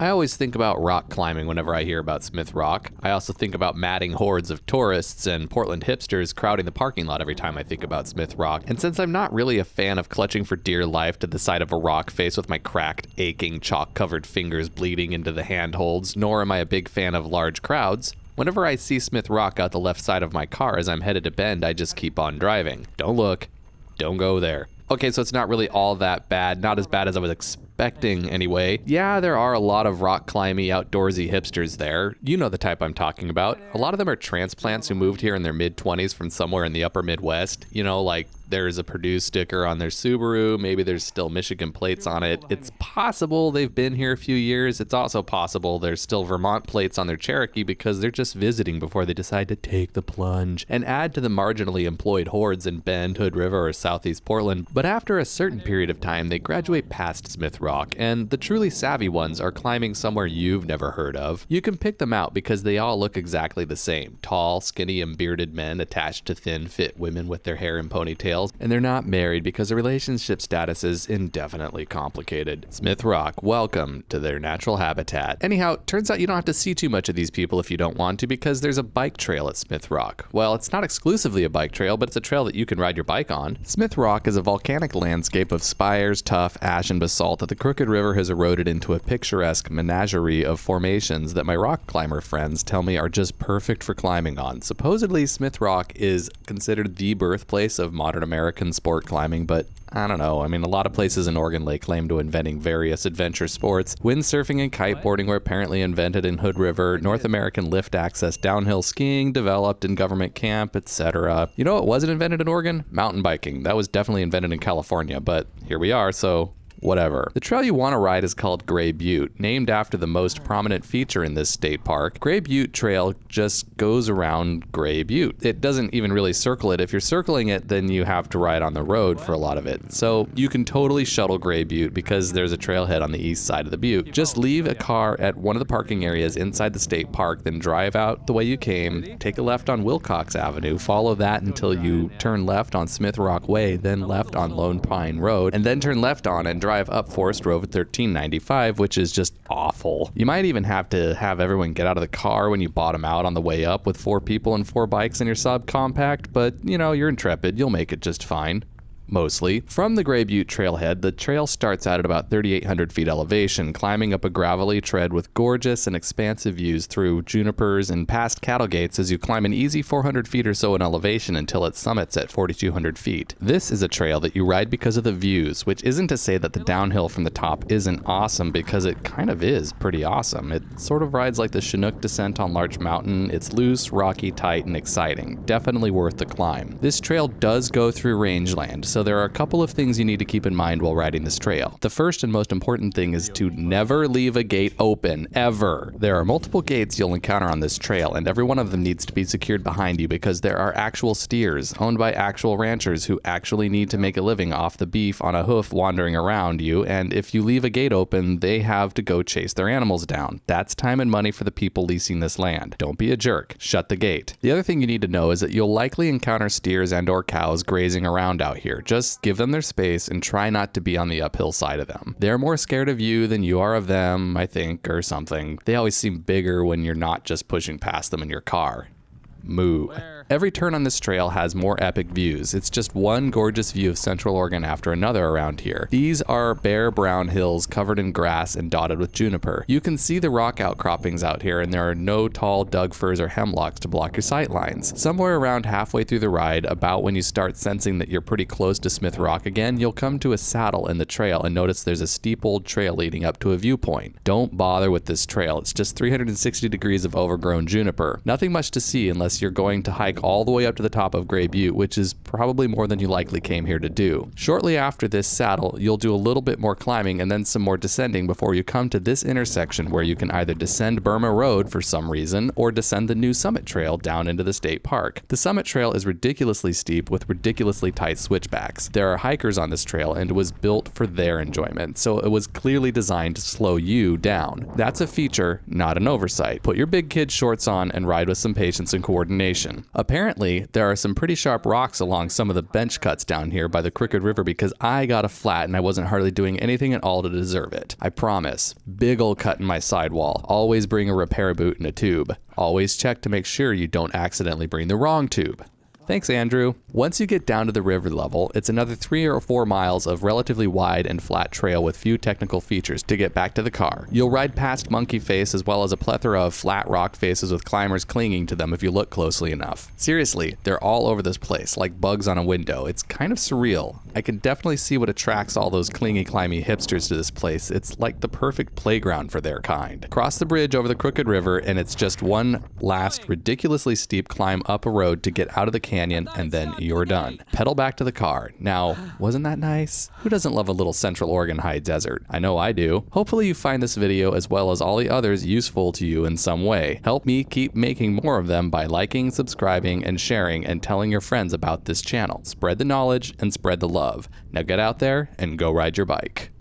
I always think about rock climbing whenever I hear about Smith Rock. I also think about madding hordes of tourists and Portland hipsters crowding the parking lot every time I think about Smith Rock. And since I'm not really a fan of clutching for dear life to the side of a rock face with my cracked, aching, chalk-covered fingers bleeding into the handholds, nor am I a big fan of large crowds, whenever I see Smith Rock out the left side of my car as I'm headed to Bend, I just keep on driving. Don't look. Don't go there. Okay, so it's not really all that bad. Not as bad as I was expecting anyway. Yeah, there are a lot of rock climby, outdoorsy hipsters there. You know the type I'm talking about. A lot of them are transplants who moved here in their mid-20s from somewhere in the upper Midwest. You know, like there's a Purdue sticker on their Subaru. Maybe there's still Michigan plates on it. It's possible they've been here a few years. It's also possible there's still Vermont plates on their Cherokee because they're just visiting before they decide to take the plunge. And add to the marginally employed hordes in Bend, Hood River, or Southeast Portland. But after a certain period of time, they graduate past Smith Rock, and the truly savvy ones are climbing somewhere you've never heard of. You can pick them out because they all look exactly the same. Tall, skinny, and bearded men attached to thin, fit women with their hair in ponytails, and they're not married because the relationship status is indefinitely complicated. Smith Rock, welcome to their natural habitat. Anyhow, turns out you don't have to see too much of these people if you don't want to because there's a bike trail at Smith Rock. Well, it's not exclusively a bike trail, but it's a trail that you can ride your bike on. Smith Rock is a volcanic landscape of spires, tuff, ash, and basalt that the Crooked River has eroded into a picturesque menagerie of formations that my rock climber friends tell me are just perfect for climbing on. Supposedly, Smith Rock is considered the birthplace of modern American sport climbing, but I don't know. I mean, a lot of places in Oregon lay claim to inventing various adventure sports. Windsurfing and kiteboarding were apparently invented in Hood River. North American lift access downhill skiing developed in government camp, etc. You know what wasn't invented in Oregon? Mountain biking. That was definitely invented in California, but here we are, so whatever. The trail you want to ride is called Gray Butte, named after the most prominent feature in this state park. Gray Butte Trail just goes around Gray Butte. It doesn't even really circle it. If you're circling it, then you have to ride on the road for a lot of it. So you can totally shuttle Gray Butte because there's a trailhead on the east side of the butte. Just leave a car at one of the parking areas inside the state park, then drive out the way you came, take a left on Wilcox Avenue, follow that until you turn left on Smith Rock Way, then left on Lone Pine Road, and then turn left on and drive up Forest Road 1395, which is just awful. You might even have to have everyone get out of the car when you bottom out on the way up with 4 people and 4 bikes in your subcompact, but you know, you're intrepid, you'll make it just fine. Mostly. From the Gray Butte trailhead, the trail starts out at about 3,800 feet elevation, climbing up a gravelly tread with gorgeous and expansive views through junipers and past cattle gates as you climb an easy 400 feet or so in elevation until it summits at 4,200 feet. This is a trail that you ride because of the views, which isn't to say that the downhill from the top isn't awesome, because it kind of is pretty awesome. It sort of rides like the Chinook descent on Larch Mountain. It's loose, rocky, tight, and exciting. Definitely worth the climb. This trail does go through rangeland, so there are a couple of things you need to keep in mind while riding this trail. The first and most important thing is to never leave a gate open, ever. There are multiple gates you'll encounter on this trail, and every one of them needs to be secured behind you because there are actual steers owned by actual ranchers who actually need to make a living off the beef on a hoof wandering around you, and if you leave a gate open, they have to go chase their animals down. That's time and money for the people leasing this land. Don't be a jerk. Shut the gate. The other thing you need to know is that you'll likely encounter steers and or cows grazing around out here. Just give them their space and try not to be on the uphill side of them. They're more scared of you than you are of them, I think, or something. They always seem bigger when you're not just pushing past them in your car. Moo. Every turn on this trail has more epic views. It's just one gorgeous view of Central Oregon after another around here. These are bare brown hills covered in grass and dotted with juniper. You can see the rock outcroppings out here, and there are no tall Doug firs or hemlocks to block your sight lines. Somewhere around halfway through the ride, about when you start sensing that you're pretty close to Smith Rock again, you'll come to a saddle in the trail and notice there's a steep old trail leading up to a viewpoint. Don't bother with this trail. It's just 360 degrees of overgrown juniper. Nothing much to see unless you're going to hike all the way up to the top of Gray Butte, which is probably more than you likely came here to do. Shortly after this saddle, you'll do a little bit more climbing and then some more descending before you come to this intersection where you can either descend Burma Road for some reason or descend the new Summit Trail down into the state park. The Summit Trail is ridiculously steep with ridiculously tight switchbacks. There are hikers on this trail and it was built for their enjoyment, so it was clearly designed to slow you down. That's a feature, not an oversight. Put your big kid shorts on and ride with some patience and coordination. A Apparently, there are some pretty sharp rocks along some of the bench cuts down here by the Crooked River because I got a flat and I wasn't hardly doing anything at all to deserve it. I promise. Big ol' cut in my sidewall. Always bring a repair boot and a tube. Always check to make sure you don't accidentally bring the wrong tube. Thanks, Andrew. Once you get down to the river level, it's another 3 or 4 miles of relatively wide and flat trail with few technical features to get back to the car. You'll ride past Monkey Face as well as a plethora of flat rock faces with climbers clinging to them if you look closely enough. Seriously, they're all over this place, like bugs on a window. It's kind of surreal. I can definitely see what attracts all those clingy, climby hipsters to this place. It's like the perfect playground for their kind. Cross the bridge over the Crooked River, and it's just one last ridiculously steep climb up a road to get out of the canyon, and then you're done. Pedal back to the car. Now, wasn't that nice? Who doesn't love a little Central Oregon high desert? I know I do. Hopefully you find this video as well as all the others useful to you in some way. Help me keep making more of them by liking, subscribing, and sharing, and telling your friends about this channel. Spread the knowledge and spread the love. Now get out there and go ride your bike.